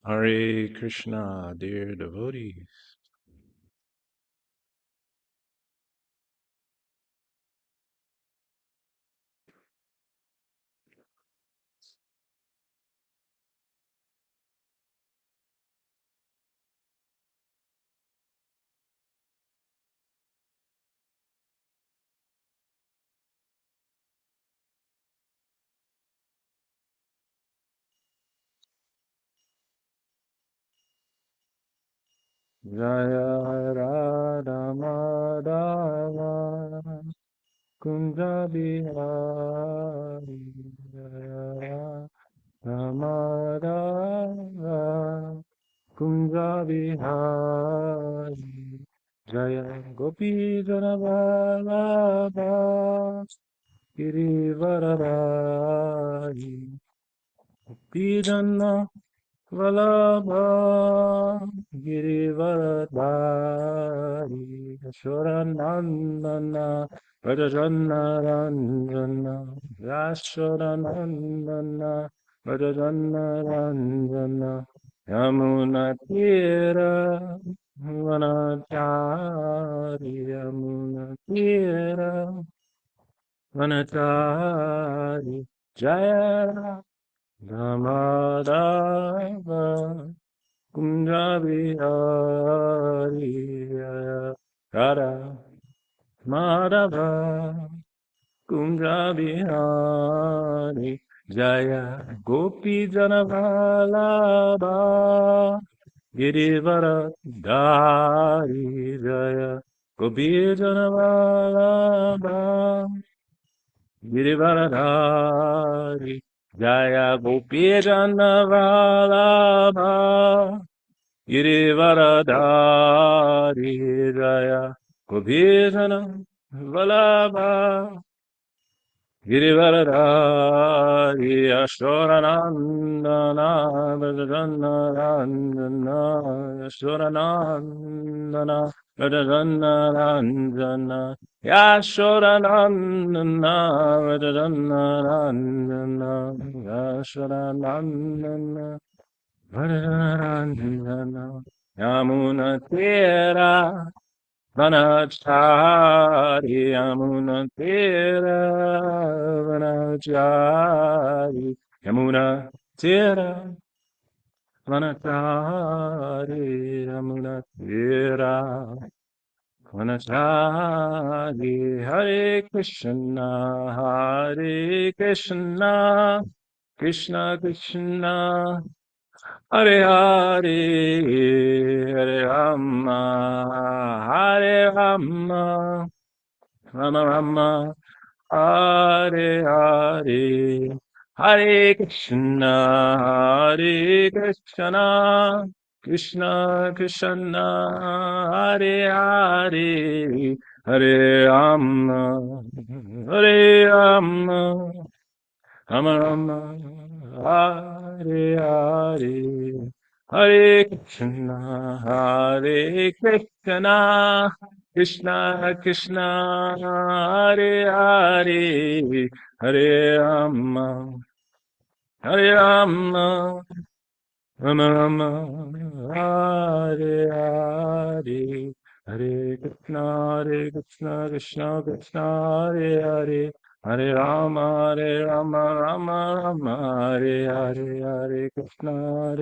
Hare Krishna, dear devotees. Jaya Radha Madhava Kunja Bihari Jaya Radha Madhava Kunja Bihari Jaya Gopi Janavallabha Girivaradari Gopi Vallabha Girivardhari Ashuranandana Rajajanarandana Ashuranandana Rajajanarandana Yamunatira Vanachari Yamunatira Vanachari Jaya Ramadava Kunjabihari Radha Madhava Kunjabihari Jaya Gopi Janavalabha Girivara Dari Jaya Gopi Janavalabha Girivaradari Jaya Gopi Janavalabha Girivaradari Jaya Gopijana Valabha Girivaradari Ashoranandana Vajanarandana Ashoranandana Vajanarandana Yashoranandana Vajanarandana Yashoranandana Vajanarandana Yamunatira Vanachari Yamunatira Vanachari Yamunatira Vanachari Yamunatira Vanachari Hare Krishna Hare Krishna Krishna Krishna Hare Hare, Hare Rama, Hare Rama, Rama Rama, Hare Hare, Hare Krishna, Hare Krishna, Krishna Krishna, Hare Hare, Hare Rama, Hare Rama. Rama Rama, Hare Hare, Hare Krishna, Hare Krishna, Krishna Krishna, Hare Hare, Hare Rama, Hare Rama, Rama Rama, Hare Hare, Hare Krishna, Krishna Krishna, Hare Hare, Hare Rama, Rama Rama, Hare Hare, Hare Krishna,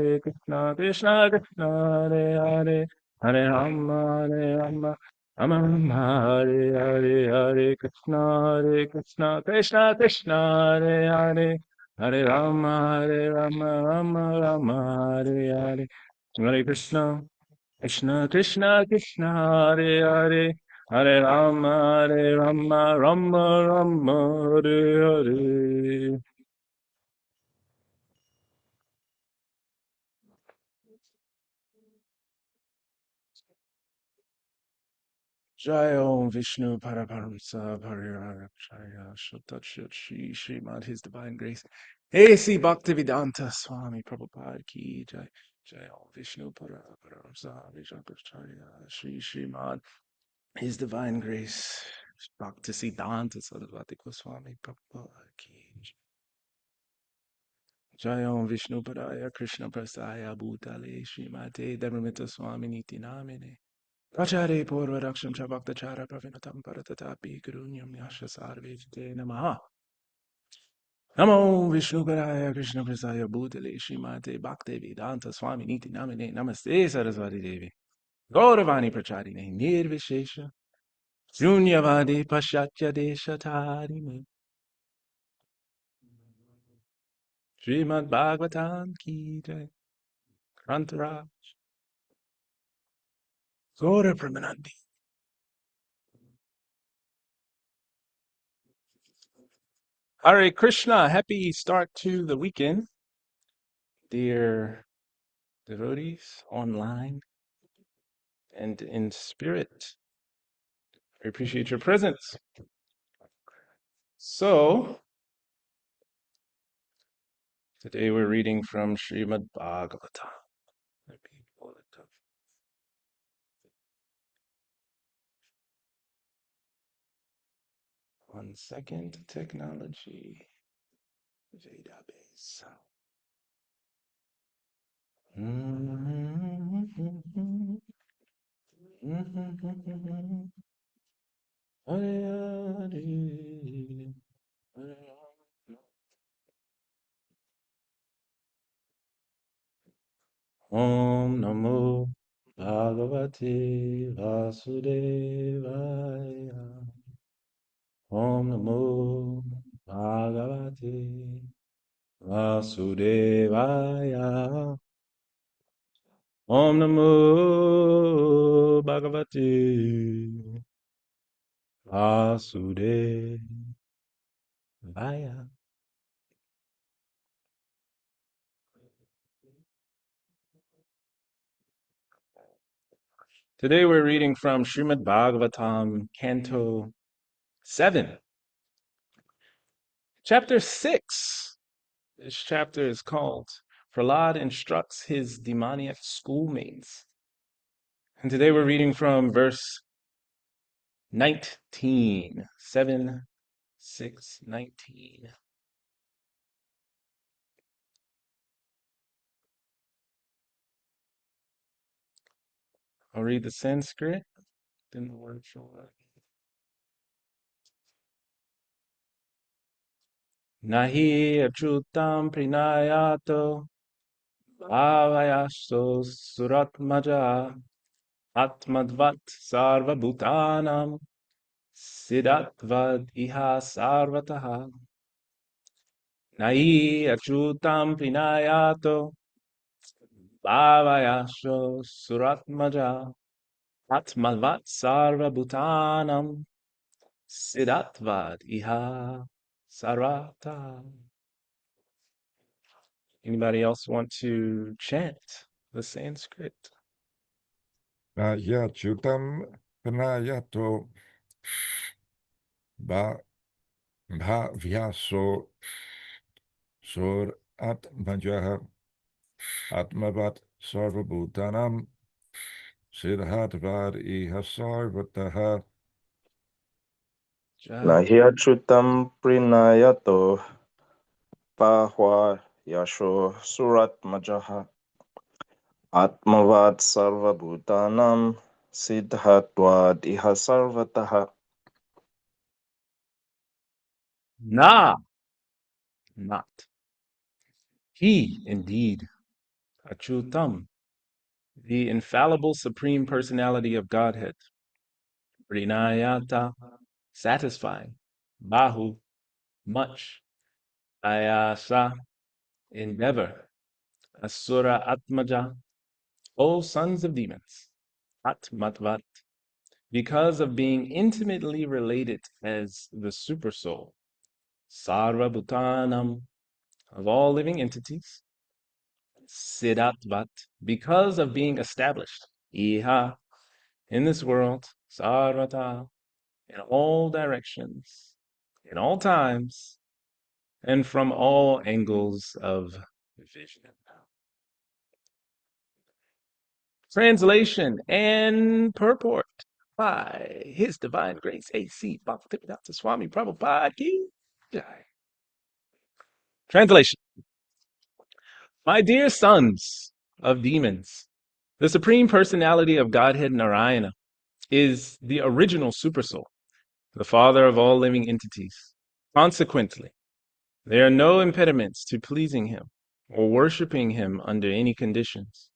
Krishna Krishna, Hare Hare, Hare Rama, Rama Rama, Hare Hare, Hare Krishna, Krishna Krishna, Hare Hare, Hare Rama, Rama, Hare Hare, Hare Krishna, Krishna Krishna, Hare Hare, Hare Rama, Rama, Hare Hare. Jai Om Vishnu Paraparamsa Parirara Jaya Shatachya Shri Srimad His Divine Grace. A.C. Bhaktivedanta Swami Prabhupada Ki Jai. Jai Om Vishnu Paraparamsa Vijagracharya Shri Srimad His Divine Grace. Bhaktisiddhanta Saraswati Goswami Prabhupada Ki Jayom Vishnu Padaya Krishna Prasaya Bhutale Srimate Dharmamita Swami Niti Namine Prachare Purva Raksham Chabhaktachara Pravinatam Paratatapi Gurunyam Yasha Sarvejite Namaha Namo Vishnu Padaya Krishna Prasaya Bhutale Srimate Bhakti Vedanta Swami Niti Namine Namaste Saraswati Devi Gauravani Pracharine Nirvishesha Shunyavadi Pashatya Deshatari Srimad Bhagavatam Ki Jai Grantara Gaura Pramanandi. Hare Krishna, happy start to the weekend, dear devotees online and in spirit. I appreciate your presence. So, today we're reading from Srimad Bhagavatam. Let me pull it up. One second, technology database. Hare Hare. Om Namo Bhagavate Vasudevaya. Om Namo Bhagavate Vasudevaya. Om Namo Bhagavate Vasudevaya. Today we're reading from Srimad Bhagavatam, Canto 7, Chapter 6. This chapter is called Prahlad Instructs His Demoniac Schoolmates. And today we're reading from verse 19, 7, 6, 19. I'll read the Sanskrit, then the word for it. Nahi achutam prinayato bhavayasto suratmaja atmadvat sarva bhutanam siddhatvad iha sarvataha. Nahi achutam prinayato bhavayasho suratmaja atmadvat sarva bhutanam siddhatvad iha sarvata. Anybody else want to chant the Sanskrit? Yachutam Panayato Bhavyaso Sor Atmajaha Atmavat Sarvabhutanam Siddhatvad Ihasarvataha. Nahi achyutam prinayato pahwa yasho suratmajaha atmavad sarvabhutanam siddhatvad iha sarvataha. Na, not. He, indeed, Achutam, the infallible Supreme Personality of Godhead, Prinayata, satisfying, Bahu, much, Ayasa, endeavor, Asura Atmaja, O sons of demons, Atmatvat, because of being intimately related as the Supersoul, Sarva Bhutanam, of all living entities, Siddhatvat, because of being established, Iha, in this world, Sarvata, in all directions, in all times, and from all angles of vision. Translation and purport by His Divine Grace A.C. Bhaktivedanta Swami Prabhupada Ki Jai. Translation. My dear sons of demons, the Supreme Personality of Godhead Narayana is the original Supersoul, the father of all living entities. Consequently, there are no impediments to pleasing him or worshiping him under any conditions,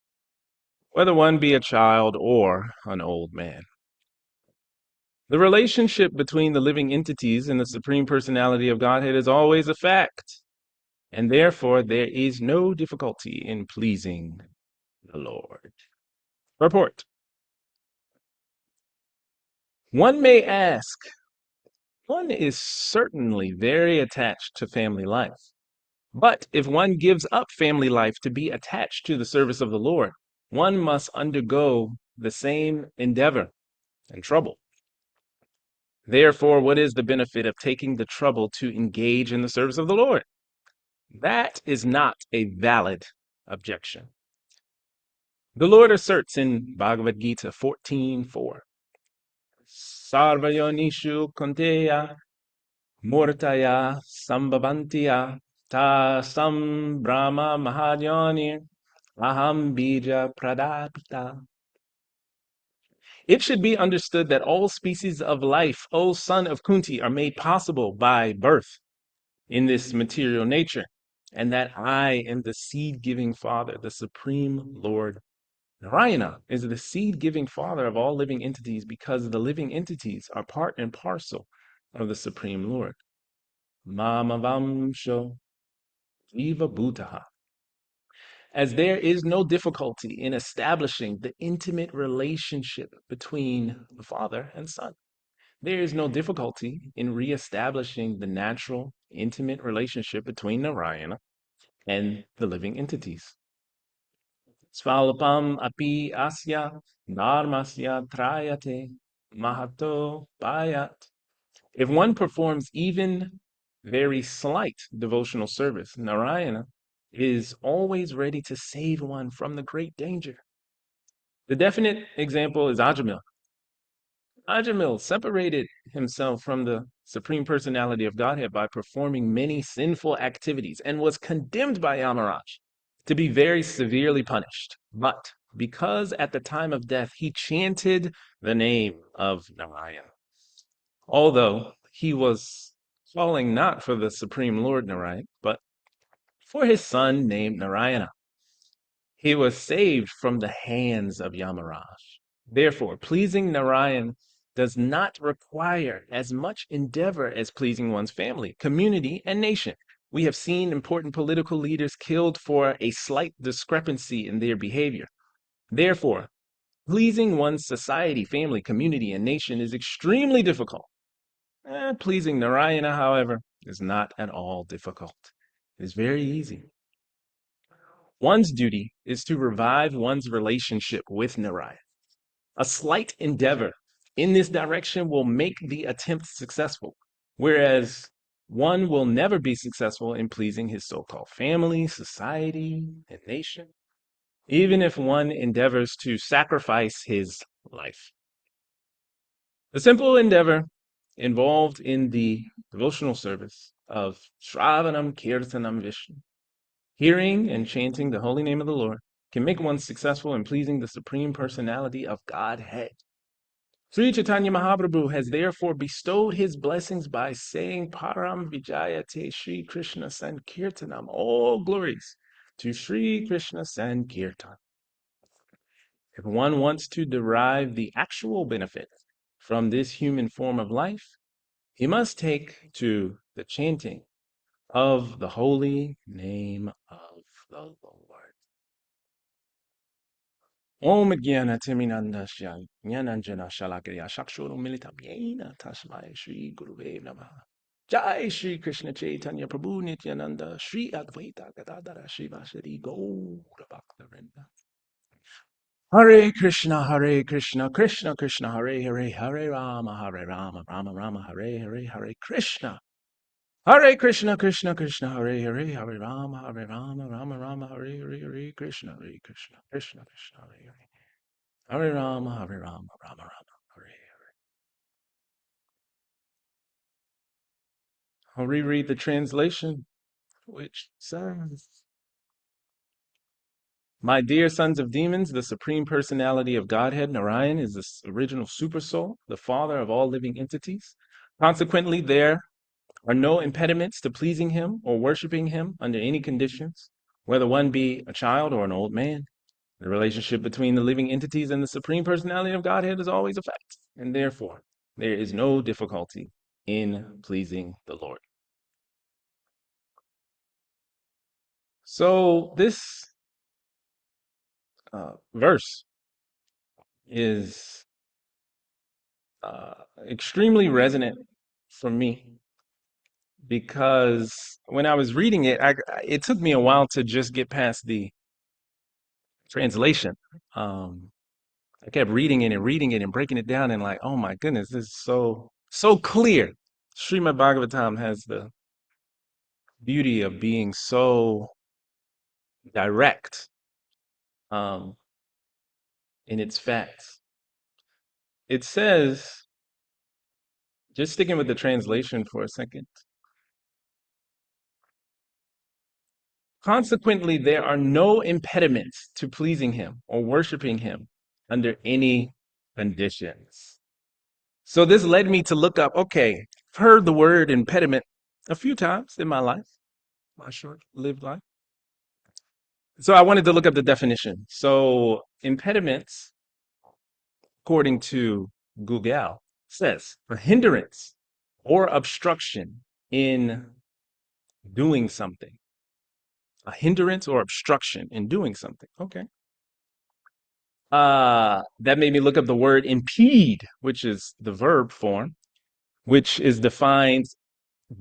whether one be a child or an old man. The relationship between the living entities and the Supreme Personality of Godhead is always a fact, and therefore there is no difficulty in pleasing the Lord. Report. One may ask, one is certainly very attached to family life. But if one gives up family life to be attached to the service of the Lord, one must undergo the same endeavor and trouble. Therefore, what is the benefit of taking the trouble to engage in the service of the Lord? That is not a valid objection. The Lord asserts in Bhagavad Gita 14:4, Sarvayonishu Konteya Murtaya Sambhavantiya Ta Sam Brahma Mahajani Aham Bija Pradapita. It should be understood that all species of life, O son of Kunti, are made possible by birth in this material nature, and that I am the seed-giving father, the supreme Lord. Narayana is the seed-giving father of all living entities because the living entities are part and parcel of the supreme Lord. Mamavamsho Jiva Bhutaha. As there is no difficulty in establishing the intimate relationship between the father and son, there is no difficulty in reestablishing the natural, intimate relationship between Narayana and the living entities. Svalapam api asya dharmasya trayate mahato payat. If one performs even very slight devotional service, Narayana is always ready to save one from the great danger. The definite example is Ajamil. Ajamil separated himself from the Supreme Personality of Godhead by performing many sinful activities and was condemned by Yamaraj to be very severely punished. But because at the time of death he chanted the name of Narayana, although he was calling not for the Supreme Lord Narayan, but for his son named Narayana, he was saved from the hands of Yamaraj. Therefore, pleasing Narayan does not require as much endeavor as pleasing one's family, community, and nation. We have seen important political leaders killed for a slight discrepancy in their behavior. Therefore, pleasing one's society, family, community, and nation is extremely difficult. Pleasing Narayana, however, is not at all difficult. It is very easy. One's duty is to revive one's relationship with Narayan. A slight endeavor in this direction will make the attempt successful, whereas one will never be successful in pleasing his so-called family, society, and nation, even if one endeavors to sacrifice his life. The simple endeavor involved in the devotional service of Shravanam Kirtanam Vishnu, hearing and chanting the holy name of the Lord, can make one successful in pleasing the Supreme Personality of Godhead. Sri Chaitanya Mahaprabhu has therefore bestowed his blessings by saying Param Vijayate Sri Krishna Sankirtanam, all glories to Sri Krishna Sankirtan. If one wants to derive the actual benefit from this human form of life, he must take to the chanting of the holy name of the Lord. Om Jnana Timinandasya Jnananjana Shalakaya Shakshuru Militam Yena Tasmai Shri Guruve Namaha. Jai Shri Krishna Chaitanya Prabhu Nityananda Shri Advaita Gadadara Shiva Shri Gaura Bhaktavinda. Hare Krishna, Krishna Krishna, Hare Hare, Hare Rama, Rama Rama, Hare Hare, Hare Krishna. Hare Krishna, Krishna Krishna, Hare Hare, Hare Rama, Rama Rama, Hare Hare, Hare Krishna, Krishna Krishna, Hare Hare. Hare Rama, Rama Rama, Hare Hare. I'll reread the translation, which says, My dear sons of demons, the supreme personality of Godhead, Narayan, is the original supersoul, the father of all living entities. Consequently, there are no impediments to pleasing him or worshiping him under any conditions, whether one be a child or an old man. The relationship between the living entities and the supreme personality of Godhead is always a fact, and therefore there is no difficulty in pleasing the Lord. So this verse is extremely resonant for me because when I was reading it, it took me a while to just get past the translation. Um, I kept reading it and breaking it down and like, oh my goodness, this is so clear. Srimad Bhagavatam has the beauty of being so direct um, in its facts. It says, just sticking with the translation for a second, consequently, there are no impediments to pleasing him or worshiping him under any conditions. So this led me to look up, okay, I've heard the word impediment a few times in my life, my short lived life. So I wanted to look up the definition. So impediments, according to Google, says a hindrance or obstruction in doing something. A hindrance or obstruction in doing something. Okay. That made me look up the word impede, which is the verb form, which is defined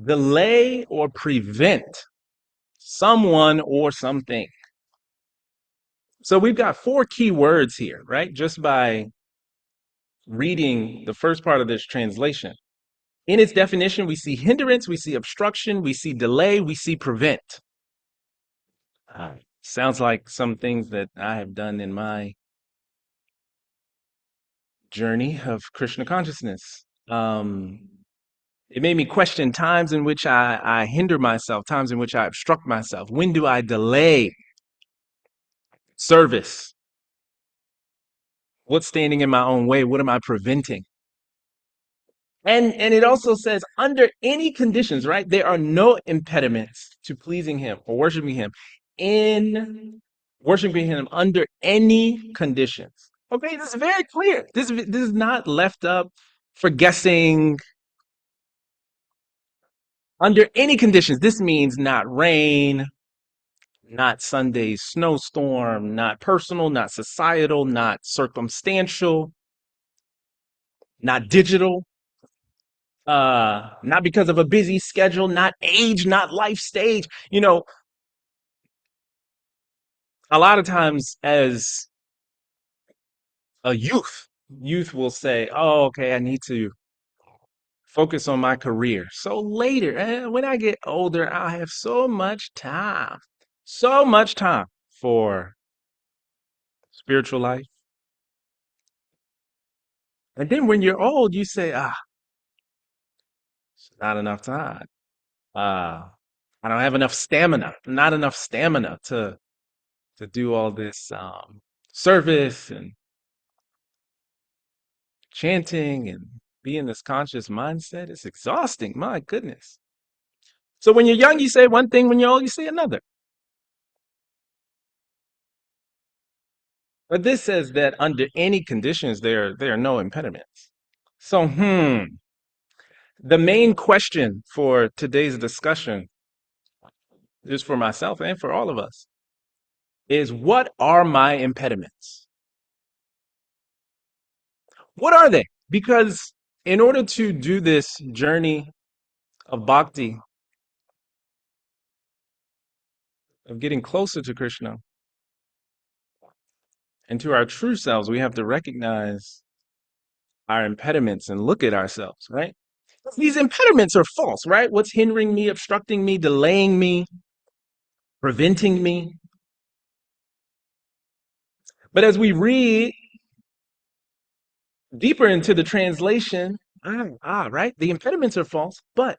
delay or prevent someone or something. So we've got four key words here, right? Just by reading the first part of this translation. In its definition, we see hindrance, we see obstruction, we see delay, we see prevent. Sounds like some things that I have done in my journey of Krishna consciousness. It made me question times in which I hinder myself, times in which I obstruct myself. When do I delay service? What's standing in my own way? What am I preventing? And it also says, under any conditions, right? There are no impediments to pleasing him or worshiping him in worshiping him under any conditions. Okay, this is very clear. This is not left up for guessing. Under any conditions, this means not rain, not Sunday's snowstorm, not personal, not societal, not circumstantial, not digital, not because of a busy schedule, not age, not life stage. You know, a lot of times as a youth will say, oh, okay, I need to focus on my career. So later, when I get older, I'll have so much time for spiritual life. And then when you're old, you say, it's not enough time. Uh, I don't have enough stamina, not enough stamina to do all this service and chanting and be in this conscious mindset. It's exhausting. My goodness. So when you're young, you say one thing. When you're old, you say another. But this says that under any conditions, there are no impediments. So, the main question for today's discussion is for myself and for all of us is, what are my impediments? What are they? Because in order to do this journey of bhakti, of getting closer to Krishna and to our true selves, we have to recognize our impediments and look at ourselves, right? These impediments are false, right? What's hindering me, obstructing me, delaying me, preventing me? But as we read deeper into the translation, right? The impediments are false, but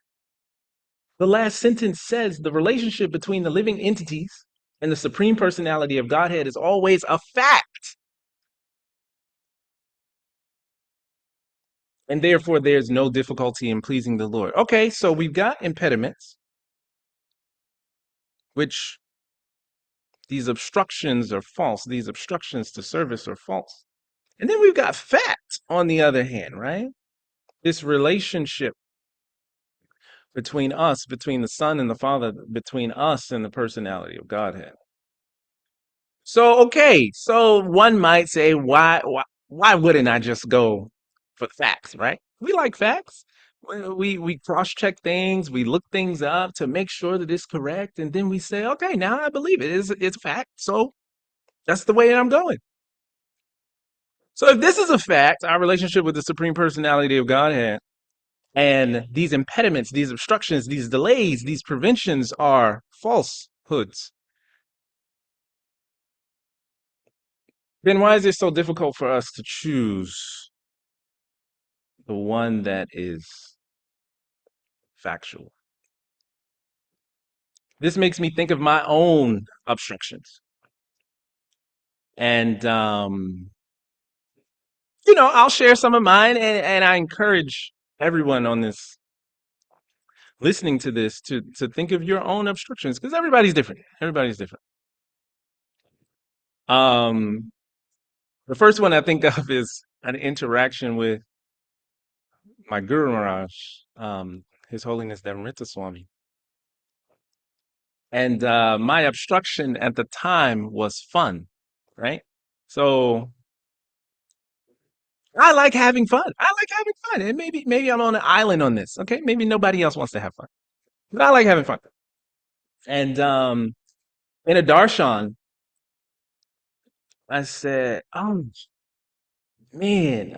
the last sentence says the relationship between the living entities And the Supreme Personality of Godhead is always a fact. And therefore, there's no difficulty in pleasing the Lord. Okay, so we've got impediments, which these obstructions are false. These obstructions to service are false. And then we've got fact on the other hand, right? This relationship between us, between the Son and the Father, between us and the personality of Godhead. So, okay, so one might say, why wouldn't I just go for facts, right? We like facts. We cross-check things, we look things up to make sure that it's correct, and then we say, okay, now I believe it. It's a fact, so that's the way I'm going. So if this is a fact, our relationship with the Supreme Personality of Godhead, and these impediments, these obstructions, these delays, these preventions are falsehoods, then why is it so difficult for us to choose the one that is factual? This makes me think of my own obstructions. And, I'll share some of mine, and I encourage everyone on this, listening to this, to think of your own obstructions, because everybody's different. Everybody's different. The first one I think of is an interaction with my Guru Maharaj, His Holiness Dhamrita Swami. And my obstruction at the time was fun, right? So I like having fun. I like having fun. And maybe I'm on an island on this. Okay. Maybe nobody else wants to have fun. But I like having fun. And in a darshan, I said, oh man,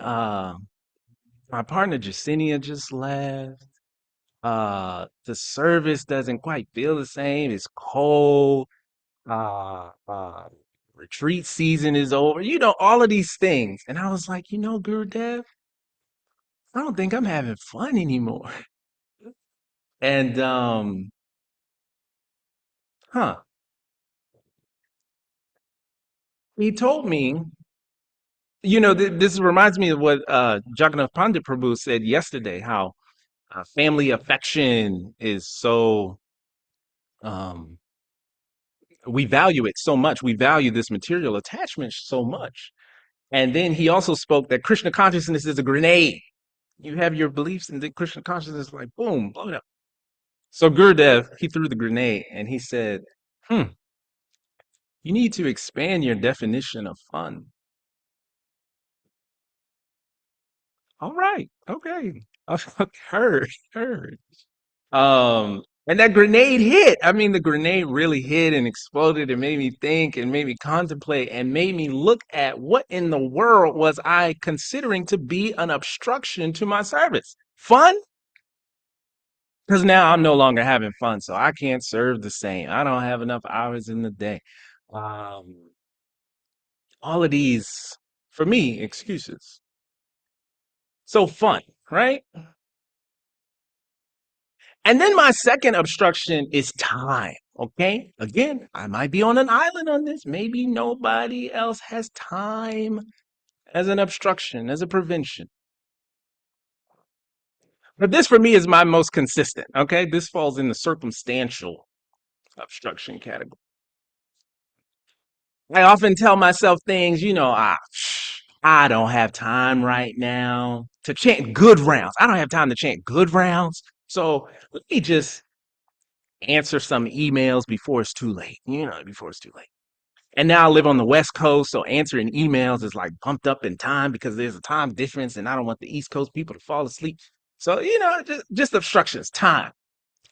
my partner Jacinia just left. The service doesn't quite feel the same. It's cold. Uh, uh, Retreat season is over. All of these things. And I was like, Gurudev, I don't think I'm having fun anymore. And huh, he told me, this reminds me of what Jagannath Pandit Prabhu said yesterday, how family affection is so um we value it so much. We value this material attachment so much. And then he also spoke that Krishna consciousness is a grenade. You have your beliefs, and then Krishna consciousness is like, boom, blow it up. So Gurudev, he threw the grenade and he said, you need to expand your definition of fun. All right. Okay. Heard. And that grenade hit. I mean, the grenade really hit and exploded and made me think and made me contemplate and made me look at what in the world was I considering to be an obstruction to my service. Fun? Because now I'm no longer having fun, so I can't serve the same. I don't have enough hours in the day. Um, all of these, for me, excuses. So fun, right? And then my second obstruction is time. Okay. Again, I might be on an island on this. Maybe nobody else has time as an obstruction, as a prevention. But this for me is my most consistent. Okay. This falls in the circumstantial obstruction category. I often tell myself things, I don't have time right now to chant good rounds. I don't have time to chant good rounds. So let me just answer some emails before it's too late, before it's too late. And now I live on the West Coast, so answering emails is like bumped up in time because there's a time difference and I don't want the East Coast people to fall asleep. So, just obstructions, time.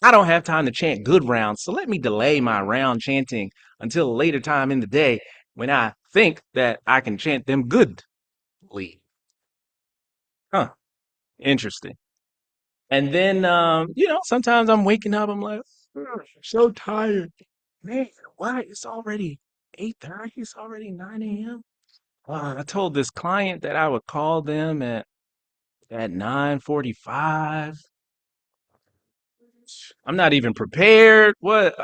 I don't have time to chant good rounds, so let me delay my round chanting until a later time in the day when I think that I can chant them goodly. Huh, interesting. And then, sometimes I'm waking up, I'm like, "Ugh, so tired. Man, why? It's already 8:30. It's already 9 a.m. I told this client that I would call them at 9:45. I'm not even prepared. What?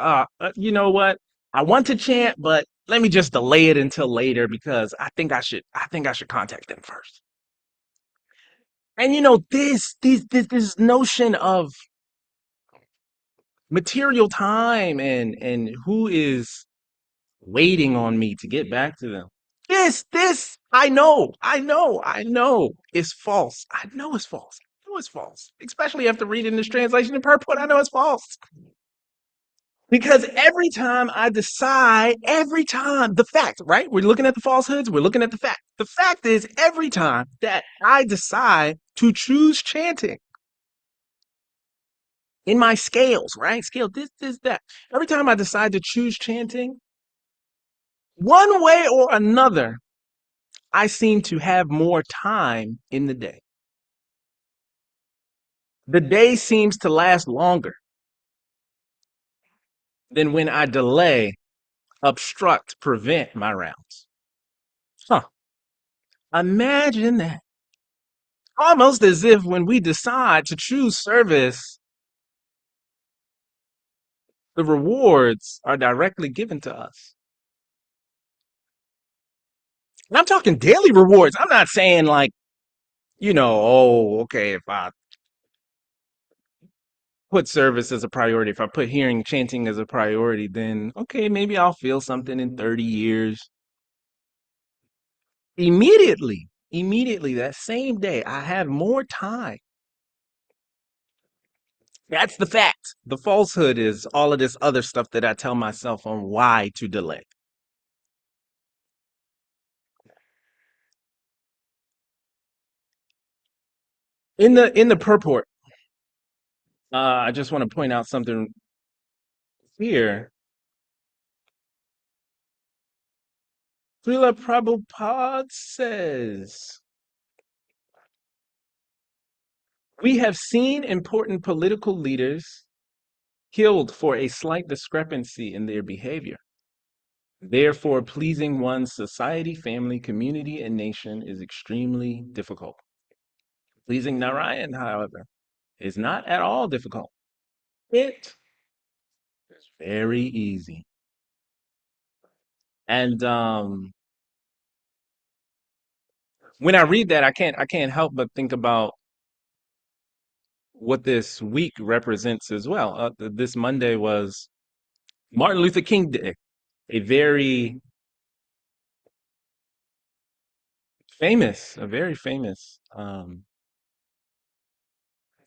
You know what? I want to chant, but let me just delay it until later because I think I should contact them first. And this notion of material time and who is waiting on me to get back to them. This, I know is false. I know it's false. I know it's false. Especially after reading this translation in purport, I know it's false. Because every time, the fact, right? We're looking at the falsehoods, we're looking at the fact. The fact is, every time that I decide to choose chanting in my scales, right? Scale, this, that. Every time I decide to choose chanting, one way or another, I seem to have more time in the day. The day seems to last longer than when I delay, obstruct, prevent my rounds. Huh. Imagine that. Almost as if when we decide to choose service, the rewards are directly given to us. And I'm talking daily rewards. I'm not saying like, oh, okay, if I put service as a priority, if I put hearing chanting as a priority, then okay, maybe I'll feel something in 30 years. Immediately, that same day, I have more time. That's the fact. The falsehood is all of this other stuff that I tell myself on why to delay. In the purport, I just want to point out something here. Srila Prabhupada says, we have seen important political leaders killed for a slight discrepancy in their behavior. Therefore, pleasing one's society, family, community, and nation is extremely difficult. Pleasing Narayan, however, is not at all difficult. It is very easy. And when I read that, I can't help but think about what this week represents as well. This Monday was Martin Luther King Day, a very a very famous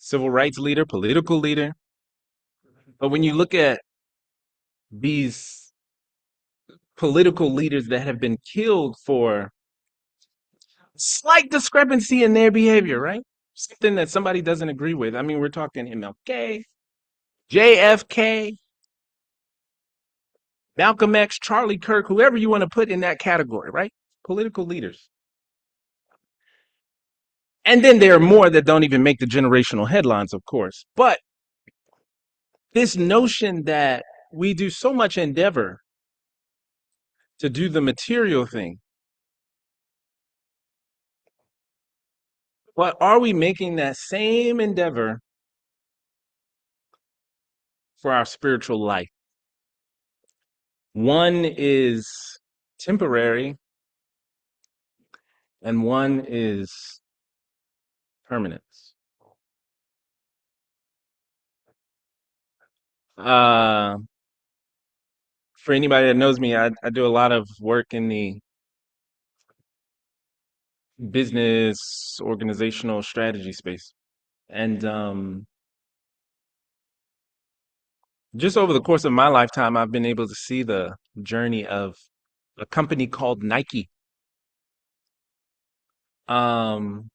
civil rights leader, political leader. But when you look at these political leaders that have been killed for slight discrepancy in their behavior, right? Something that somebody doesn't agree with. I mean, we're talking MLK, JFK, Malcolm X, Charlie Kirk, whoever you want to put in that category, right? Political leaders. And then there are more that don't even make the generational headlines, of course. But this notion that we do so much endeavor to do the material thing, but are we making that same endeavor for our spiritual life? One is temporary and one is permanent. Uh, for anybody that knows me, I do a lot of work in the business organizational strategy space. And just over the course of my lifetime, I've been able to see the journey of a company called Nike. Um,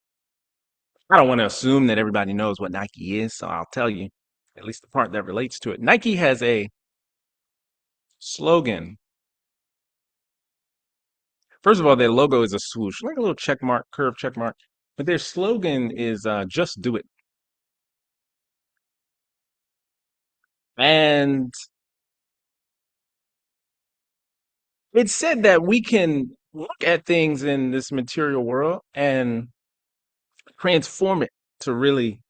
I don't want to assume that everybody knows what Nike is, so I'll tell you at least the part that relates to it. Nike has a slogan. First of all, their logo is a swoosh, like a little check mark, curved check mark. But their slogan is just do it. And it's said that we can look at things in this material world and transform it to really,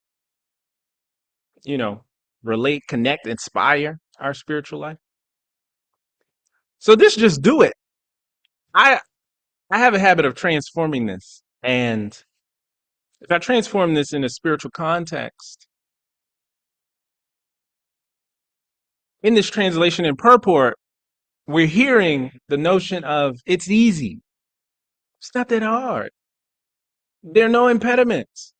you know, relate, connect, inspire our spiritual life. So this just do it. I I have a habit of transforming this. And if I transform this in a spiritual context, in this translation and purport, we're hearing the notion of it's easy. It's not that hard. There are no impediments.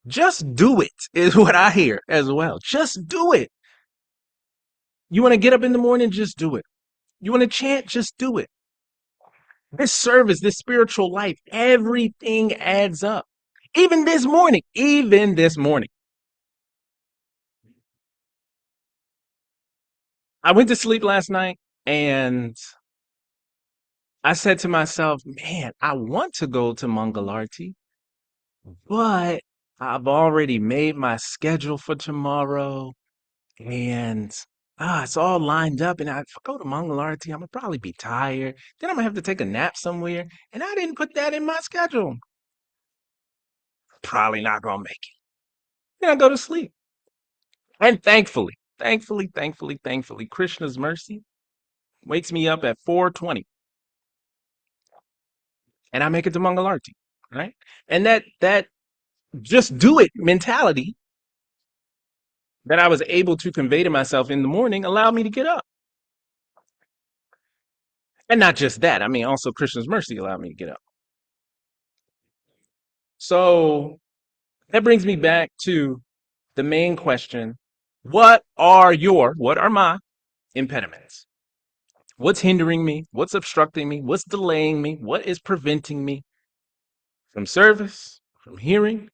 Just do it is what I hear as well. Just do it. You want to get up in the morning? Just do it. You want to chant? Just do it. This service, this spiritual life, everything adds up. Even this morning, I went to sleep last night and I said to myself, man, I want to go to Mangalarti, but I've already made my schedule for tomorrow and it's all lined up. And if I go to Mangalarti, I'm gonna probably be tired. Then I'm gonna have to take a nap somewhere. And I didn't put that in my schedule. Probably not gonna make it. Then I go to sleep. And thankfully, Krishna's mercy wakes me up at 4:20 and I make it to Mangalarti. Right. And that just do it mentality that I was able to convey to myself in the morning allowed me to get up. And not just that, I mean, also Krishna's mercy allowed me to get up. So that brings me back to the main question. What are my impediments? What's hindering me? What's obstructing me? What's delaying me? What is preventing me from service, from hearing,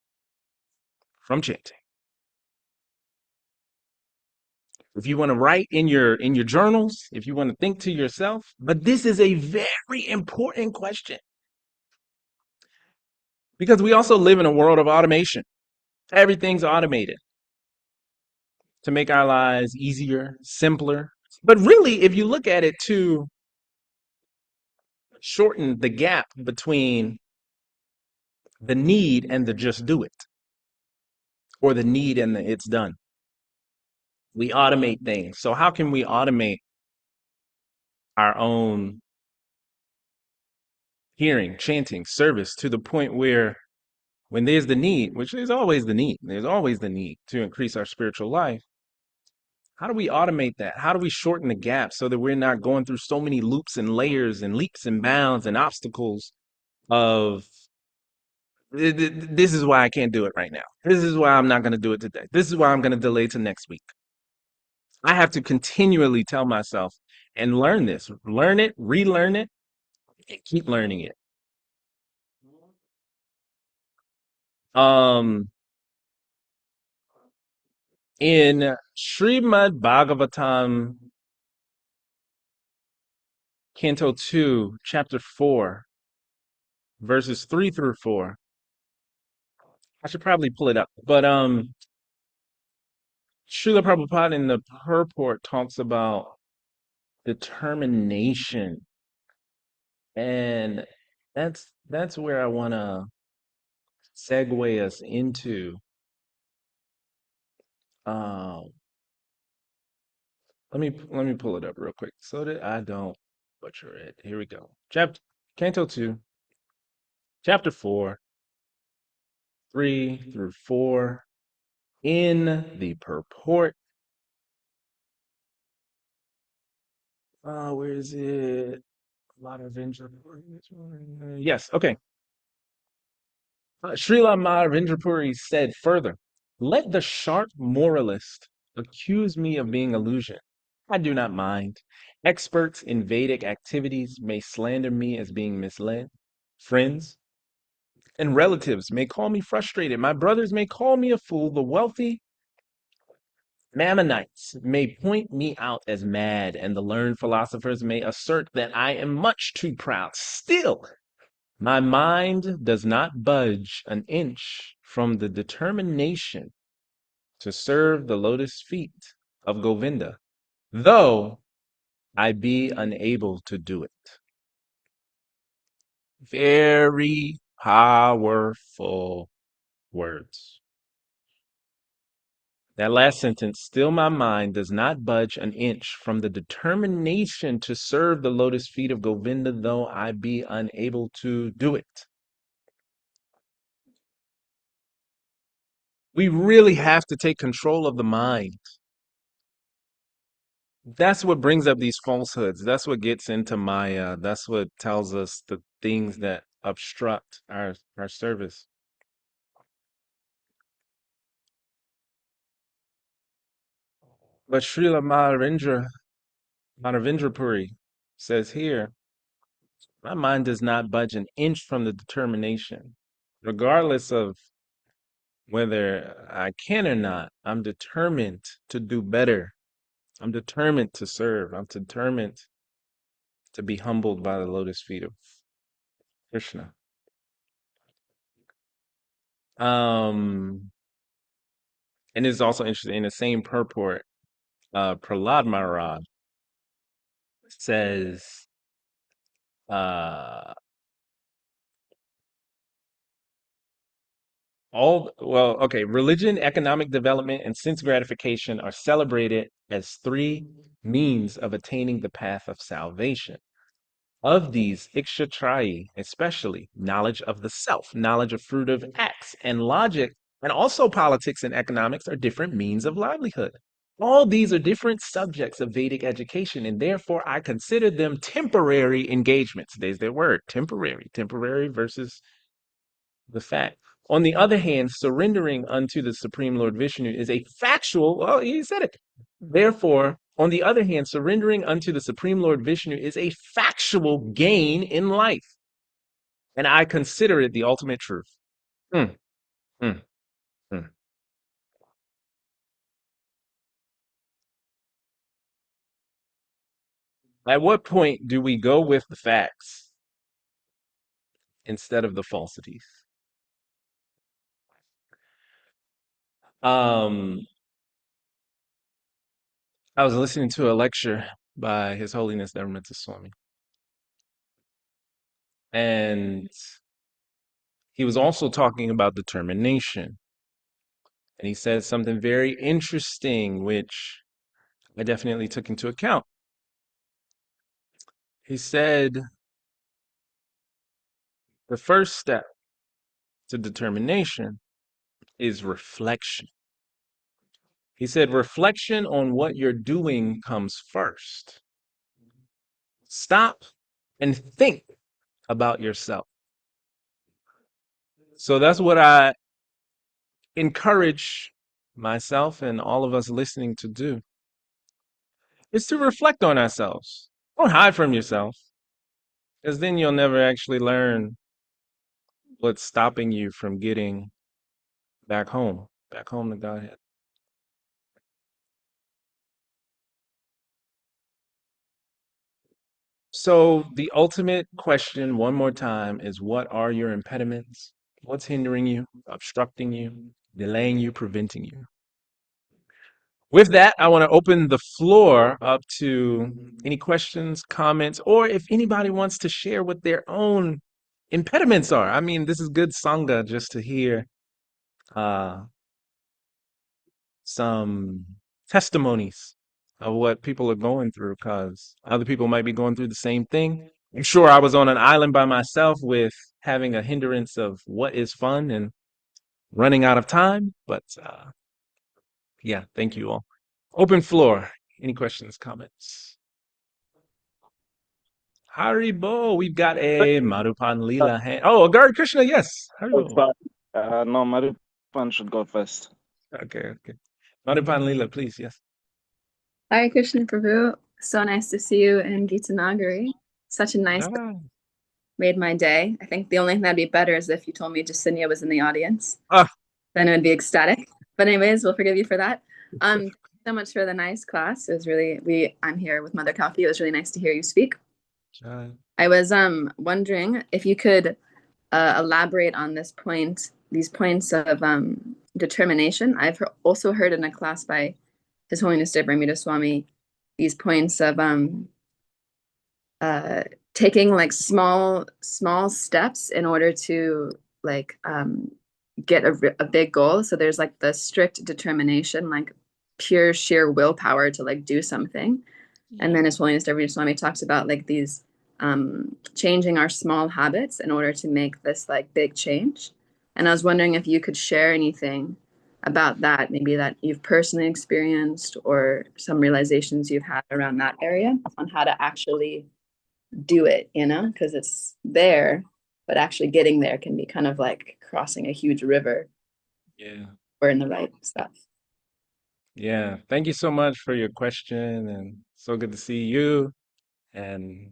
from chanting? If you want to write in your journals, if you want to think to yourself, but this is a very important question because we also live in a world of automation. Everything's automated to make our lives easier, simpler. But really, if you look at it to shorten the gap between the need and the just do it, or the need and the it's done, we automate things. So how can we automate our own hearing, chanting, service to the point where when there's the need, which there's always the need to increase our spiritual life, how do we automate that? How do we shorten the gap so that we're not going through so many loops and layers and leaps and bounds and obstacles of this is why I can't do it right now. This is why I'm not going to do it today. This is why I'm going to delay to next week. I have to continually tell myself and learn this, learn it, relearn it, and keep learning it. Um, in Srimad Bhagavatam, Canto 2, Chapter 4, verses 3 through 4. I should probably pull it up. But Srila Prabhupada in the purport talks about determination. And that's where I want to segue us into. Uh, let me pull it up real quick so that I don't butcher it. Here we go. Chapter Canto 2, Chapter 4, 3 through 4. In the purport. Where is it? A lot of yes, okay. Srila Madhavendrapuri said further, let the sharp moralist accuse me of being illusion. I do not mind. Experts in Vedic activities may slander me as being misled. Friends and relatives may call me frustrated. My brothers may call me a fool. The wealthy Mammonites may point me out as mad, and the learned philosophers may assert that I am much too proud. Still, my mind does not budge an inch from the determination to serve the lotus feet of Govinda, though I be unable to do it. Very powerful words. That last sentence, still my mind does not budge an inch from the determination to serve the lotus feet of Govinda, though I be unable to do it. We really have to take control of the mind. That's what brings up these falsehoods. That's what gets into Maya. That's what tells us the things that obstruct our service. But Srila Madhavendra Puri says here, my mind does not budge an inch from the determination. Regardless of whether I can or not, I'm determined to do better. I'm determined to serve. I'm determined to be humbled by the lotus feet of Krishna. And it's also interesting in the same purport, Prahlad Maharaj says, religion, economic development, and sense gratification are celebrated as three means of attaining the path of salvation. Of these, Ikshatrayi, especially knowledge of the self, knowledge of fruitive acts, and logic, and also politics and economics are different means of livelihood. All these are different subjects of Vedic education, and therefore I consider them temporary engagements. There's their word, temporary versus the fact. On the other hand, surrendering unto the Supreme Lord Vishnu is a factual, well, he said it. Therefore, on the other hand, surrendering unto the Supreme Lord Vishnu is a factual gain in life. And I consider it the ultimate truth. Mm, mm, mm. At what point do we go with the facts instead of the falsities? I was listening to a lecture by His Holiness Dharmata Swami, and he was also talking about determination. And he said something very interesting, which I definitely took into account. He said the first step to determination is reflection. He said reflection on what you're doing comes first. Stop and think about yourself. So that's what I encourage myself and all of us listening to do, is to reflect on ourselves. Don't hide from yourself, because then you'll never actually learn what's stopping you from getting back home to Godhead. So the ultimate question, one more time, is what are your impediments? What's hindering you, obstructing you, delaying you, preventing you? With that, I want to open the floor up to any questions, comments, or if anybody wants to share what their own impediments are. I mean, this is good sangha just to hear some testimonies of what people are going through, because other people might be going through the same thing. I'm sure I was on an island by myself with having a hindrance of what is fun and running out of time. But yeah, thank you all. Open floor. Any questions, comments? Haribo, we've got a Madhupan Leela hand. Oh, Agari Krishna, yes. Haribo. No, Madhupan should go first. Okay. Madhupan Leela, please, yes. Hare Krishna Prabhu, so nice to see you in Gita Nagari. Such a nice made my day. I think the only thing that'd be better is if you told me Jacinia was in the audience. Then it would be ecstatic. But anyways, we'll forgive you for that. Thank you so much for the nice class. It was really I'm here with Mother Kalki. It was really nice to hear you speak. I was wondering if you could elaborate on these points of determination. I've also heard in a class by His Holiness Devramita Swami these points of taking like small steps in order to get a big goal. So there's like the strict determination, like pure sheer willpower to like do something. And then His Holiness Devri Swami talks about like these changing our small habits in order to make this like big change. And I was wondering if you could share anything about that, maybe that you've personally experienced or some realizations you've had around that area on how to actually do it, you know, because it's there, but actually getting there can be kind of like crossing a huge river. Yeah. Or in the right stuff. Yeah. Thank you so much for your question, and so good to see you and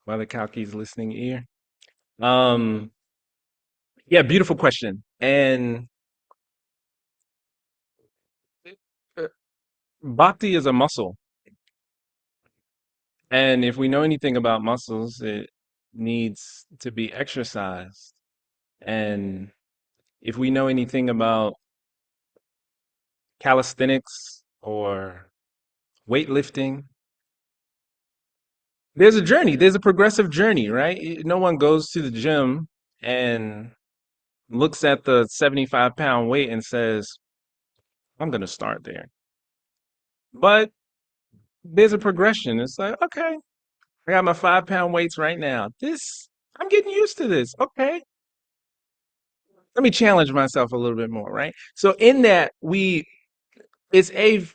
Mother Kalki's listening ear. Yeah, beautiful question. And uh, bhakti is a muscle. And if we know anything about muscles, it needs to be exercised. And if we know anything about calisthenics or weightlifting, there's a journey, there's a progressive journey, right? No one goes to the gym and looks at the 75-pound weight and says, I'm going to start there. But there's a progression. It's like, okay, I got my 5-pound weights right now. I'm getting used to this. Okay. Let me challenge myself a little bit more, right? So in that, it's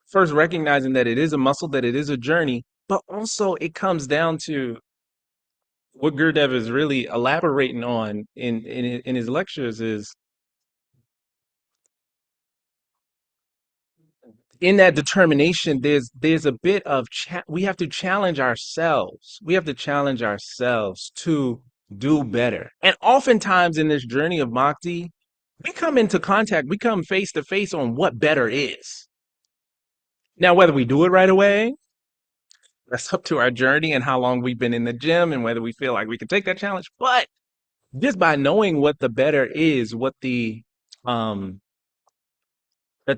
first recognizing that it is a muscle, that it is a journey, but also it comes down to what Gurdev is really elaborating on in his lectures is in that determination, there's a bit of we have to challenge ourselves. We have to challenge ourselves to do better. And oftentimes in this journey of bhakti, we come face to face on what better is. Now, whether we do it right away, that's up to our journey and how long we've been in the gym and whether we feel like we can take that challenge. But just by knowing what the better is, what the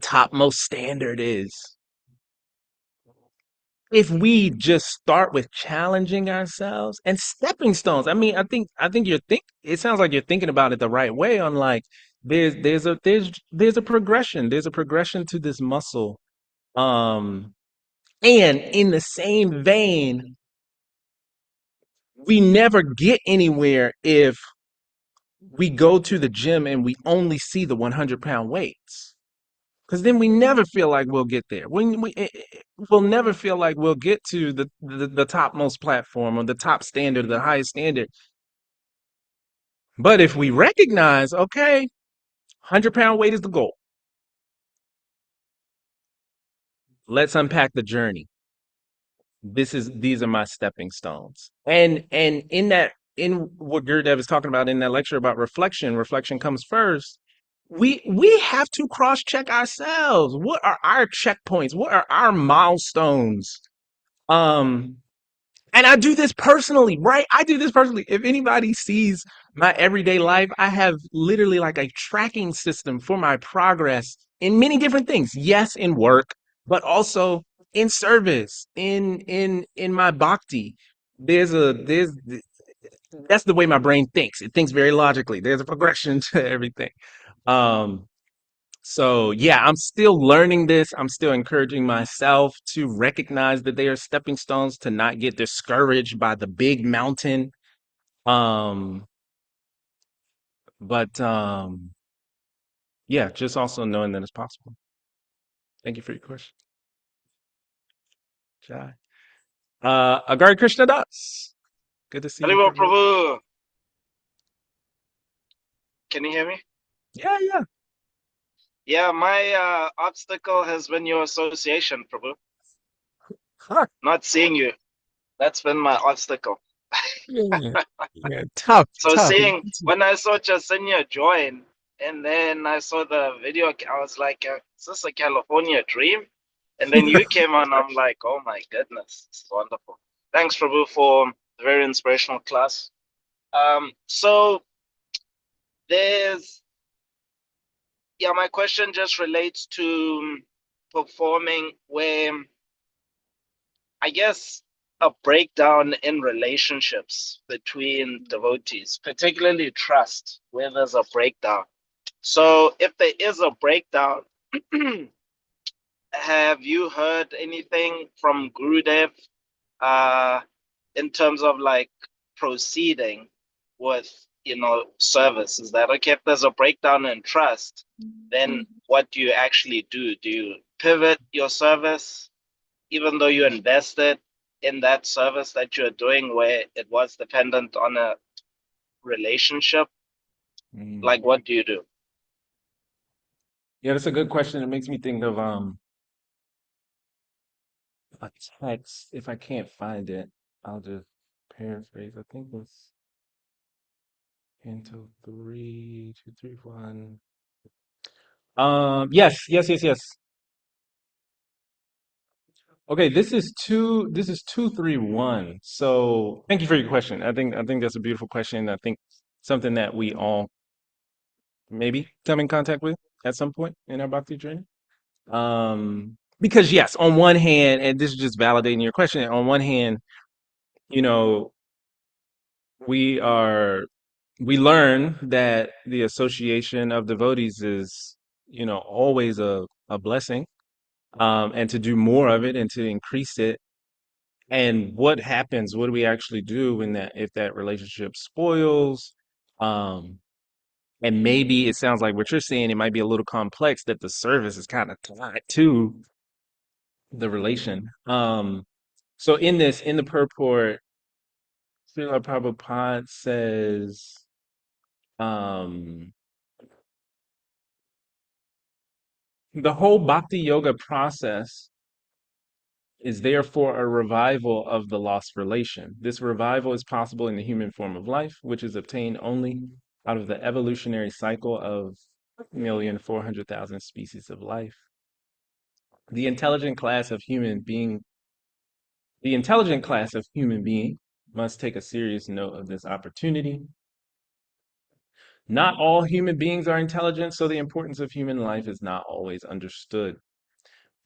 topmost standard is, if we just start with challenging ourselves and stepping stones. I mean, I think it sounds like you're thinking about it the right way on like there's a progression. There's a progression to this muscle. And in the same vein, we never get anywhere if we go to the gym and we only see the 100-pound weights. Because then we never feel like we'll get there. We'll never feel like we'll get to the topmost platform or the top standard, the highest standard. But if we recognize, okay, 100-pound weight is the goal. Let's unpack the journey. These are my stepping stones. And in what Gurudev is talking about in that lecture about reflection comes first. We have to cross-check ourselves. What are our checkpoints? What are our milestones? Um, and I do this personally, right? I do this personally. If anybody sees my everyday life, I have literally like a tracking system for my progress in many different things. Yes, in work, but also in service, in my bhakti. There's that's the way my brain thinks. It thinks very logically. There's a progression to everything. Um, so yeah, I'm still learning this. I'm still encouraging myself to recognize that they are stepping stones, to not get discouraged by the big mountain. Um, but yeah, just also knowing that it's possible. Thank you for your question. Jai. Agari Krishna Das. Good to see you. Haribo Prabhu. Prabhu. Can you hear me? Yeah, yeah. Yeah, my obstacle has been your association, Prabhu. Huh. Not seeing you. That's been my obstacle. Yeah, yeah. Tough, So tough. seeing when I saw Chaitanya join, and then I saw the video, I was like, "Is this a California dream?" And then you came on. I'm like, "Oh my goodness, it's wonderful." Thanks, Prabhu, for the very inspirational class. So my question just relates to performing where I guess a breakdown in relationships between devotees, particularly trust, where there's a breakdown. So if there is a breakdown, have you heard anything from Gurudev in terms of like proceeding with, service? Is that okay? If there's a breakdown in trust, then what do you actually do? Do you pivot your service even though you invested in that service that you're doing where it was dependent on a relationship? Like, what do you do? Yeah, that's a good question. It makes me think of a text. If I can't find it, I'll just paraphrase. I think it's Canto 3, 2, 3, 1. Yes. Okay, this is 231. So thank you for your question. I think that's a beautiful question. I think something that we all maybe come in contact with at some point in our bhakti journey. Because yes, on one hand, and this is just validating your question, on one hand, you know, we are we learn that the association of devotees is, always a blessing, and to do more of it and to increase it. And what happens? What do we actually do when that if that relationship spoils? Um, and maybe it sounds like what you're saying, it might be a little complex that the service is kind of tied to the relation. So in the purport, Srila Prabhupada says, um, the whole bhakti yoga process is therefore a revival of the lost relation. This revival is possible in the human form of life, which is obtained only out of the evolutionary cycle of 1,400,000 species of life. The intelligent class of human being, the intelligent class of human being must take a serious note of this opportunity. Not all human beings are intelligent, so the importance of human life is not always understood.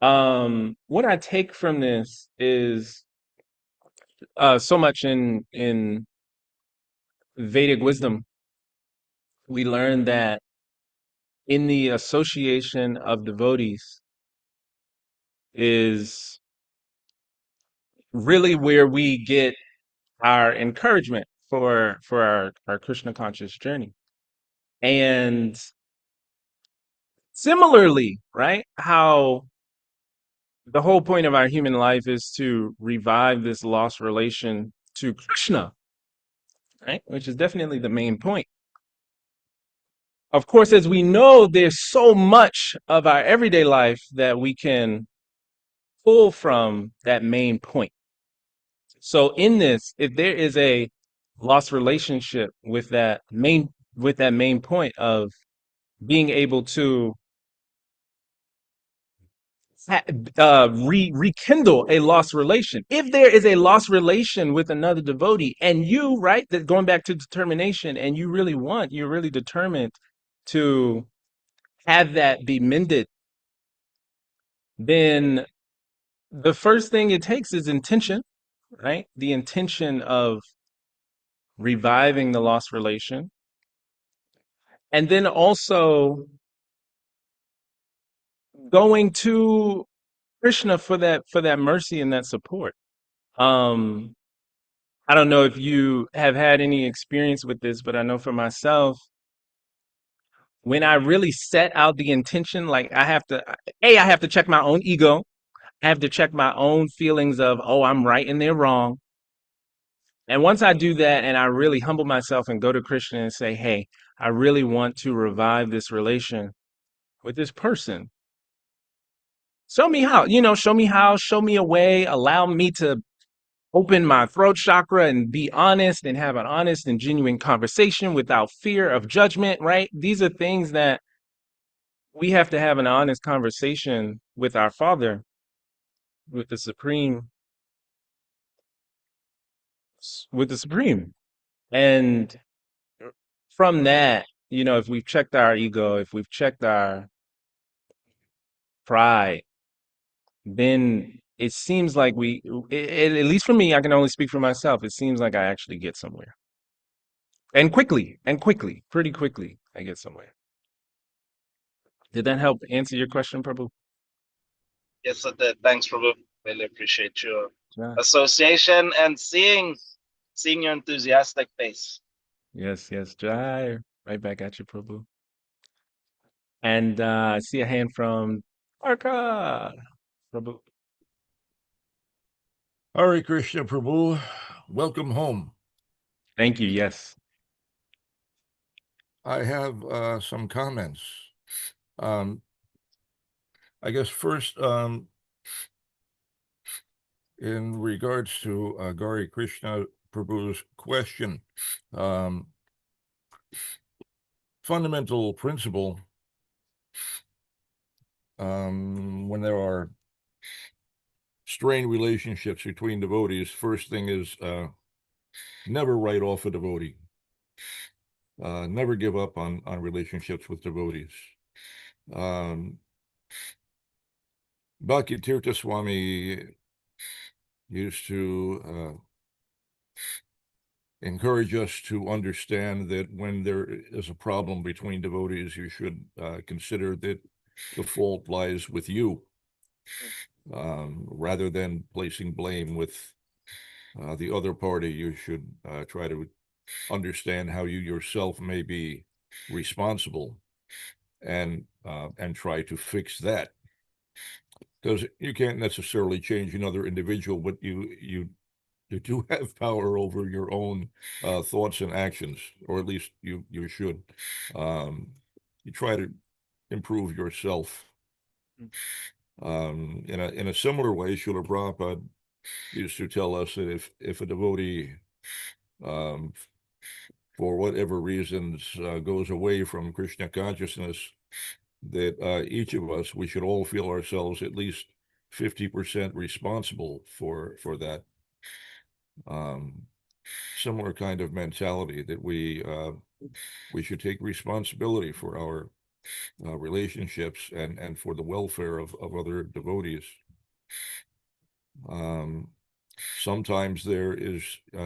What I take from this is so much in Vedic wisdom. We learn that in the association of devotees is really where we get our encouragement for our Krishna conscious journey. And similarly, right, how the whole point of our human life is to revive this lost relation to Krishna, right? Which is definitely the main point. Of course, as we know, there's so much of our everyday life that we can pull from that main point. So in this, if there is a lost relationship with that main point of being able to rekindle a lost relation. If there is a lost relation with another devotee, and you, right, that going back to determination, and you're really determined to have that be mended, then the first thing it takes is intention, right? The intention of reviving the lost relation, and then also going to Krishna for that mercy and that support. Um, I don't know if you have had any experience with this, but I know for myself, when I really set out the intention, like I have to check my own ego. I have to check my own feelings of, oh, I'm right and they're wrong. And once I do that and I really humble myself and go to Krishna and say, hey, I really want to revive this relation with this person. Show me how, show me a way, allow me to open my throat chakra and be honest and have an honest and genuine conversation without fear of judgment, right? These are things that we have to have an honest conversation with our Father, with the Supreme, with the Supreme. And from that, if we've checked our ego, if we've checked our pride, then it seems like at least for me, I can only speak for myself. It seems like I actually get somewhere. And quickly, pretty quickly, I get somewhere. Did that help answer your question, Prabhu? Yes, it did. Thanks, Prabhu. Really appreciate your Yeah. association and seeing your enthusiastic face. Yes, Jai. Right back at you, Prabhu. And I see a hand from Arka. Prabhu. Hare Krishna Prabhu, welcome home. Thank you. Yes. I have some comments. I guess first, in regards to Gauri Krishna Prabhu's question, fundamental principle, when there are strained relationships between devotees, first thing is never write off a devotee. Never give up on relationships with devotees. Bhakti Tirtha Swami used to encourage us to understand that when there is a problem between devotees, you should consider that the fault lies with you, rather than placing blame with the other party. You should try to understand how you yourself may be responsible, and try to fix that, because you can't necessarily change another individual, but you do have power over your own thoughts and actions, or at least you should. You try to improve yourself. In a similar way, Srila Prabhupada used to tell us that if a devotee, for whatever reasons, goes away from Krishna consciousness, that each of us, we should all feel ourselves at least 50% responsible for that. Similar kind of mentality, that we should take responsibility for our relationships and for the welfare of other devotees. Sometimes there is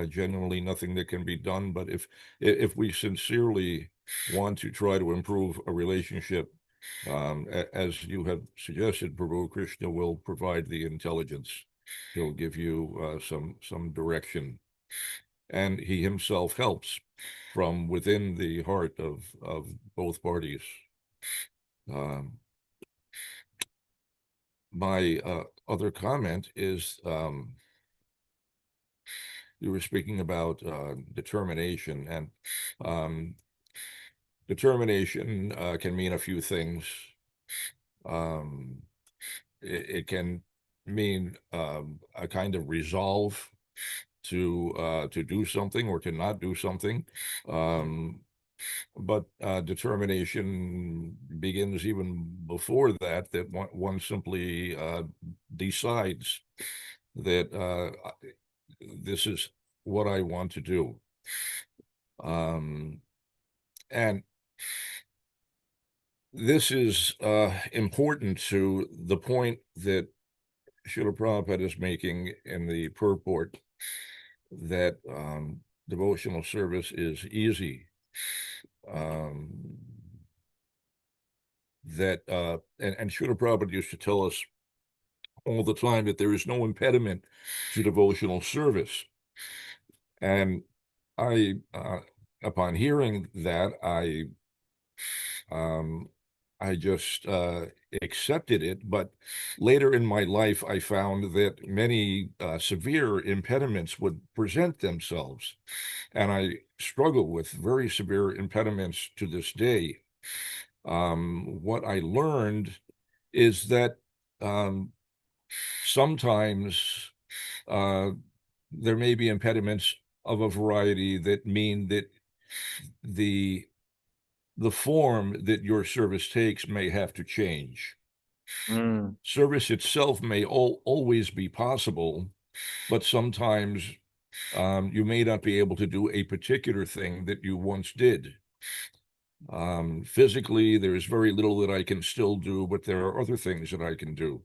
genuinely nothing that can be done, but if we sincerely want to try to improve a relationship, as you have suggested, Prabhu, Krishna will provide the intelligence. He'll give you some direction, and he himself helps from within the heart of both parties. My other comment is, you were speaking about determination, and determination can mean a few things. It can mean a kind of resolve to do something or to not do something. But determination begins even before that, that one simply decides that this is what I want to do. And this is important to the point that Srila Prabhupada is making in the purport, that devotional service is easy. That and Srila Prabhupada used to tell us all the time that there is no impediment to devotional service. And I, upon hearing that, I just accepted it. But later in my life, I found that many severe impediments would present themselves, and I struggle with very severe impediments to this day. What I learned is that sometimes there may be impediments of a variety that mean that the form that your service takes may have to change. Service itself may always be possible, but sometimes you may not be able to do a particular thing that you once did. Physically, there is very little that I can still do, but there are other things that I can do.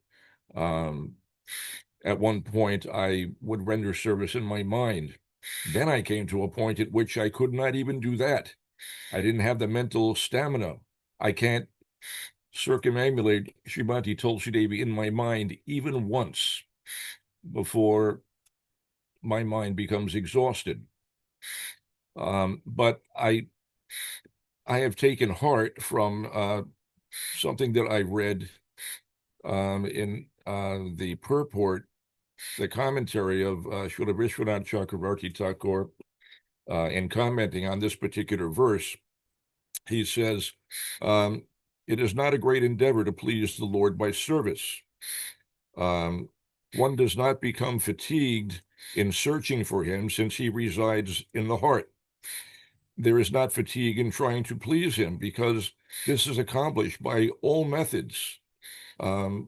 At one point, I would render service in my mind. Then I came to a point at which I could not even do that. I didn't have the mental stamina. I can't circumambulate Srimati Tulsi Devi in my mind even once before my mind becomes exhausted. But I have taken heart from something that I read in the purport, the commentary of Srila Vishwanath Chakravarti Thakur, in commenting on this particular verse. He says, it is not a great endeavor to please the Lord by service. One does not become fatigued in searching for him, since he resides in the heart. There is not fatigue in trying to please him, because this is accomplished by all methods. There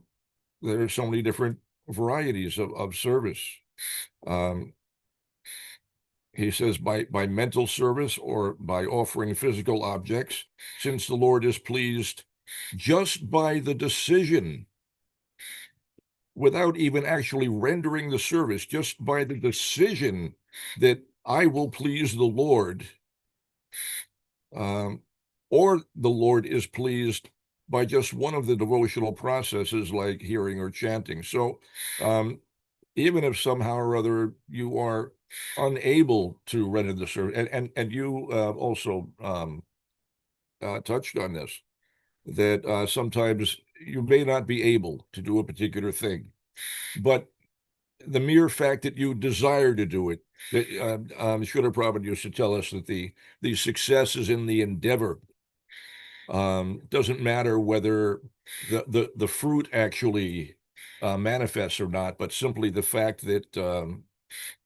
are so many different varieties of service. He says by mental service or by offering physical objects, since the Lord is pleased just by the decision, without even actually rendering the service, just by the decision that I will please the Lord, or the Lord is pleased by just one of the devotional processes like hearing or chanting. So even if somehow or other you are unable to render the service, and you also touched on this, that sometimes you may not be able to do a particular thing, but the mere fact that you desire to do it, that Srila Prabhupada used to tell us that the success is in the endeavor. Doesn't matter whether the fruit actually manifests or not, but simply the fact that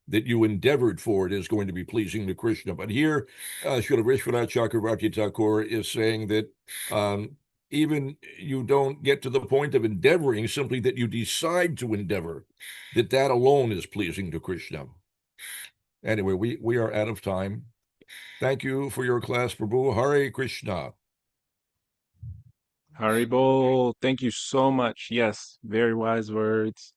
that you endeavored for it is going to be pleasing to Krishna. But here, Srila Vishwanath Chakravarti Thakur is saying that even you don't get to the point of endeavoring, simply that you decide to endeavor, that alone is pleasing to Krishna. Anyway, we are out of time. Thank you for your class, Prabhu. Hare Krishna. Haribol, thank you so much. Yes, very wise words.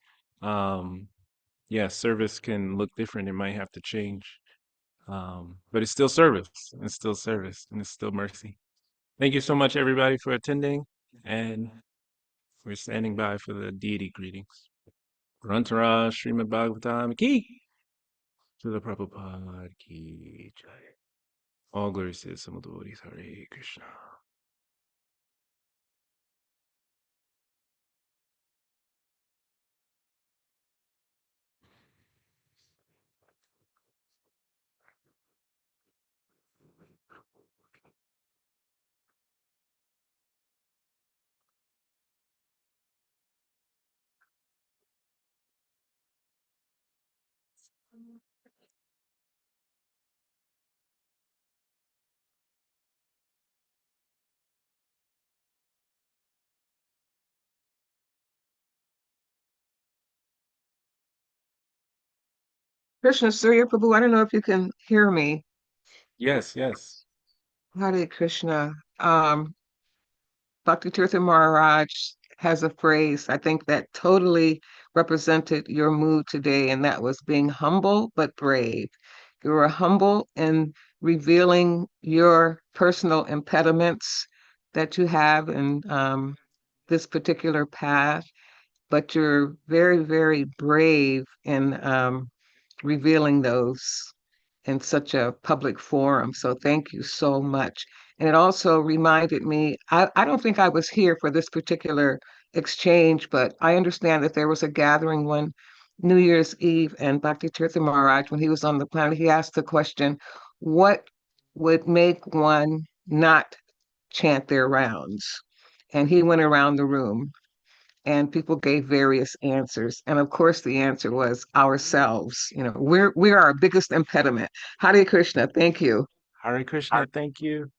Yeah, service can look different. It might have to change. But it's still service. It's still service, and it's still mercy. Thank you so much, everybody, for attending, and we're standing by for the deity greetings. Grantara Srimad Bhagavatam ki to the Prabhupada ki jai. All glories to the Summit devotees. Hare Krishna. Krishna Surya Prabhu, I don't know if you can hear me. Yes, yes. Hare Krishna. Bhakti Tirtha Maharaj has a phrase, I think, that totally represented your mood today, and that was being humble but brave. You were humble in revealing your personal impediments that you have in this particular path, but you're very, very brave in revealing those in such a public forum. So thank you so much. And it also reminded me, I don't think I was here for this particular exchange, but I understand that there was a gathering one New Year's Eve, and Bhakti Tirtha Maharaj, when he was on the planet, he asked the question, what would make one not chant their rounds? And he went around the room and people gave various answers, and of course the answer was ourselves. We're our biggest impediment. Hare Krishna. Thank you. Hare Krishna, thank you.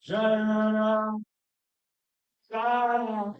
Jaya Jaya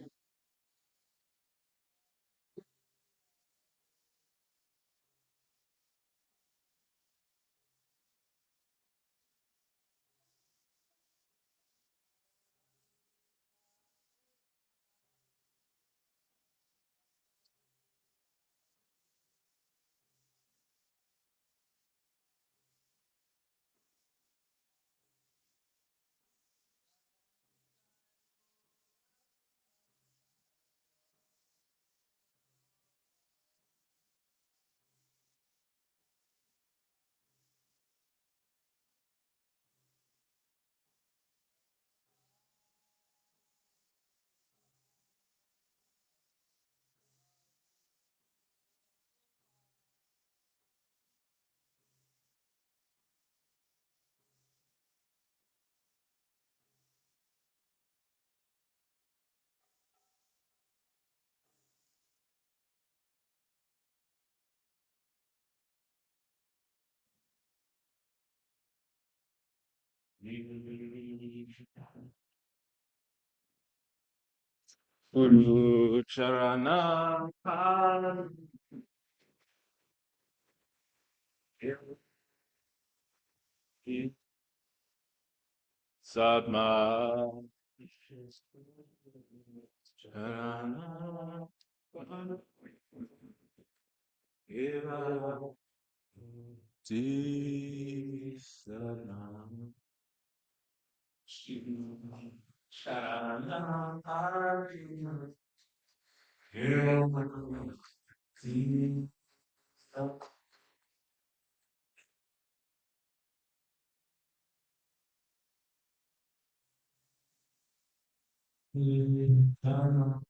Guru Charana Sadma Charana Ti Sadma Charana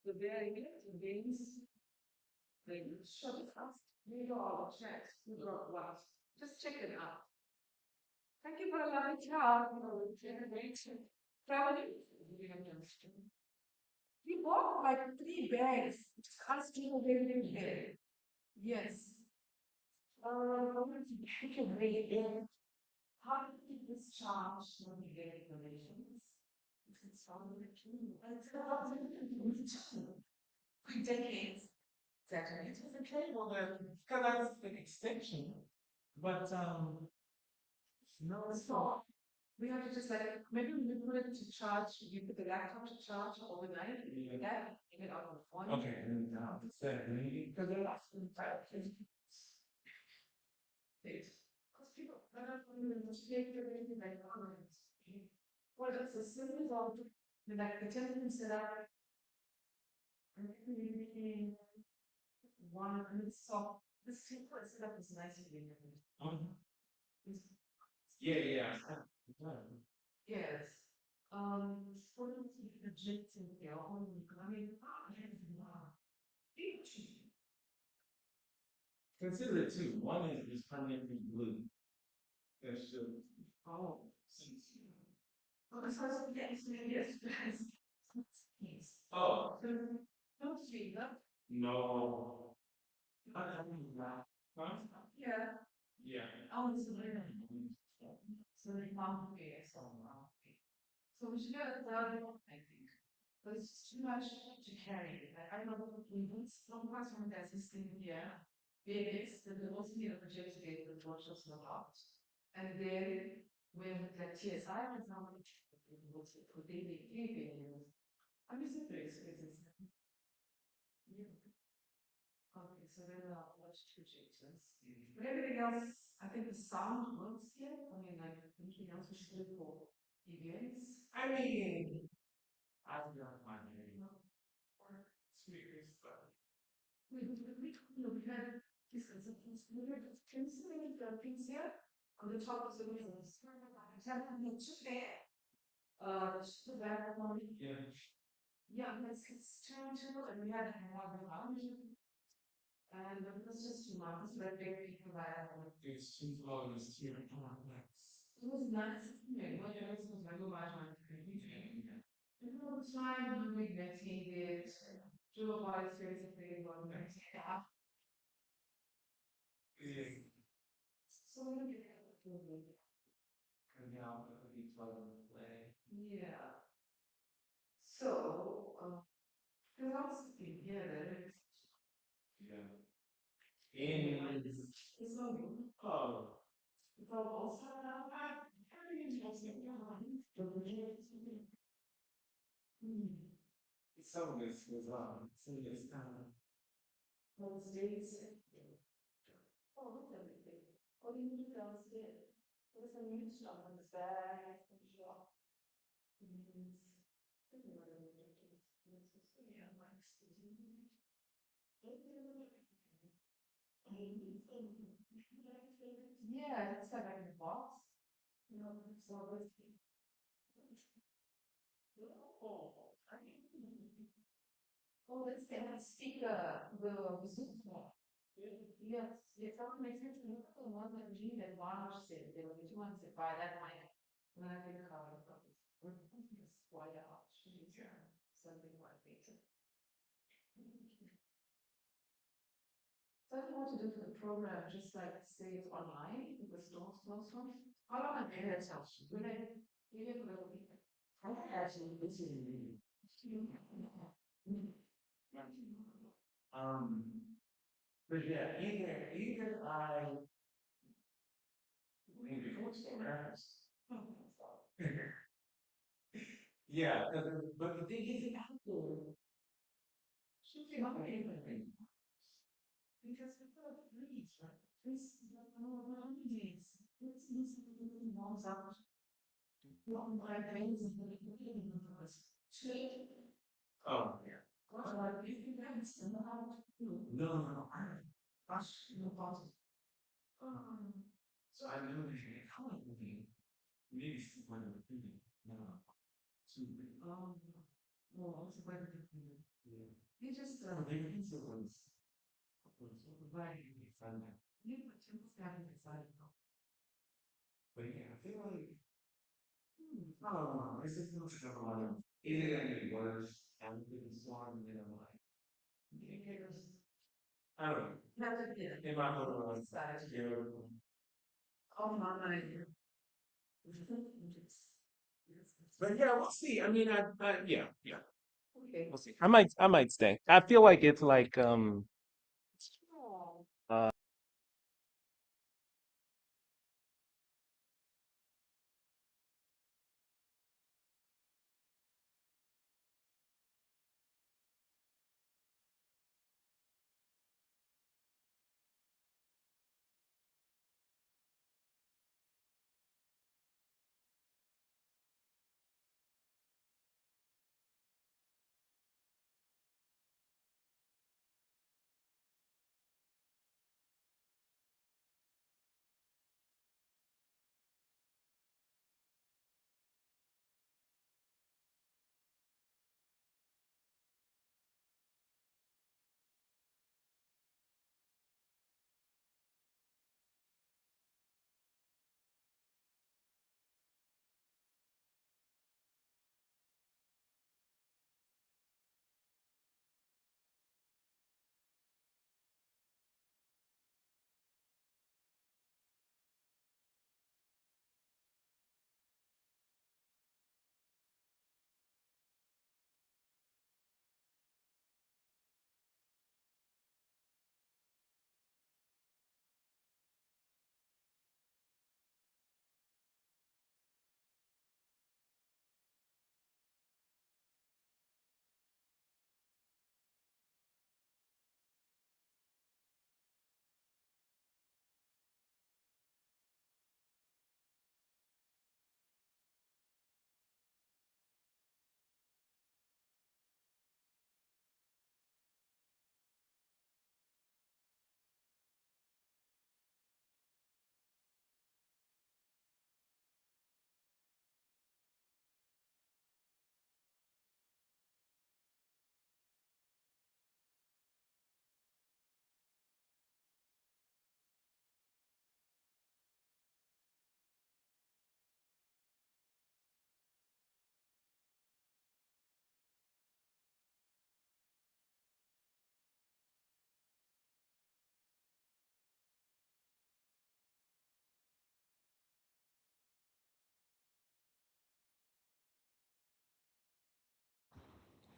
The very beings, they shut it up. We all check. We got what? Just check it out. Thank you for allowing child for generation traveling. We bought like 3 bags. Just to the very Yes. You can read it. How to keep this charge when we get donations? It's all the key. For decades. Exactly. It was a cable that, because that's an extension. But no, it's not. We have to just like maybe we put it to charge. You put the laptop to charge overnight. Yeah. Take it out of the phone. Okay. And because they're last in fact. Because people take everything like comments. Well, it's a simple of like the template set up. And maybe one and it's soft. This template set up is nice and yeah. Yes. For the jets in the consider it too. One is permanently blue. That's just oh. Oh, this was yes. Oh. Don't speak up. No. I mean that. Huh? Yeah. Yeah. Oh, it's a so they found me so so we should get a third one, I think. But it's just too much to carry. Like, I don't know, we need some parts from the system here. Babies, the also need a project to get the torches not out. And then when the TSI was now for daily babies, I'm just surprised because it's okay, so then I'll watch two changes. But everything else, I think the sound works here. I mean, like anything else we should do for events. I mean, I've got my name or speakers, but we had this as a On the top of the wings. Yeah. Yeah, it's turned to, and we had to have a lounge. And it was just 2 months, but very people that it's too long, it's too complex. It was nice. Yeah, what it was like a lot of time. And all the time, we meditated, do a lot of spiritual things, one meditate. So we get out of each other play. Yeah. So, because I was thinking, yeah. And it's so it's also very interesting. So this was so this those days. Oh, look at everything. What do you do downstairs? There's a new shop on the back and shop. Yeah, it's like in a box. You know, so it's oh, it's the speaker, the Zoom call. Yes, it's all my sense of the one that Gene and Lars said, there were the ones that buy that mic. When I think about it, why out, something like that. So I don't know what to do for the program, just like say it's online, with stores close one. How long am I gonna tell you? You live a little bit. I actually, this is but yeah, either I maybe what's the rest. Yeah, but the thing is, it happened. Should be not anything. Because the reads, right? This reads. This moms out. Not my brains and the oh, yeah. What are you guys about? No, I rush no pauses. So I know that how it will be. Maybe when we're doing now. So, well, it's a better thing. Yeah. You just their influence. Why you be fun now? You put two standing beside you. But yeah, I feel like oh, this is not sure about is it gonna be worse? And we can swarm and I'm like, I don't know. Never did. In my little side here. Oh my. But yeah, we'll see. I mean, yeah. Okay. We'll see. I might stay. I feel like it's like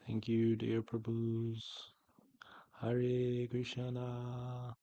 Thank you, dear Prabhus. Hare Krishna.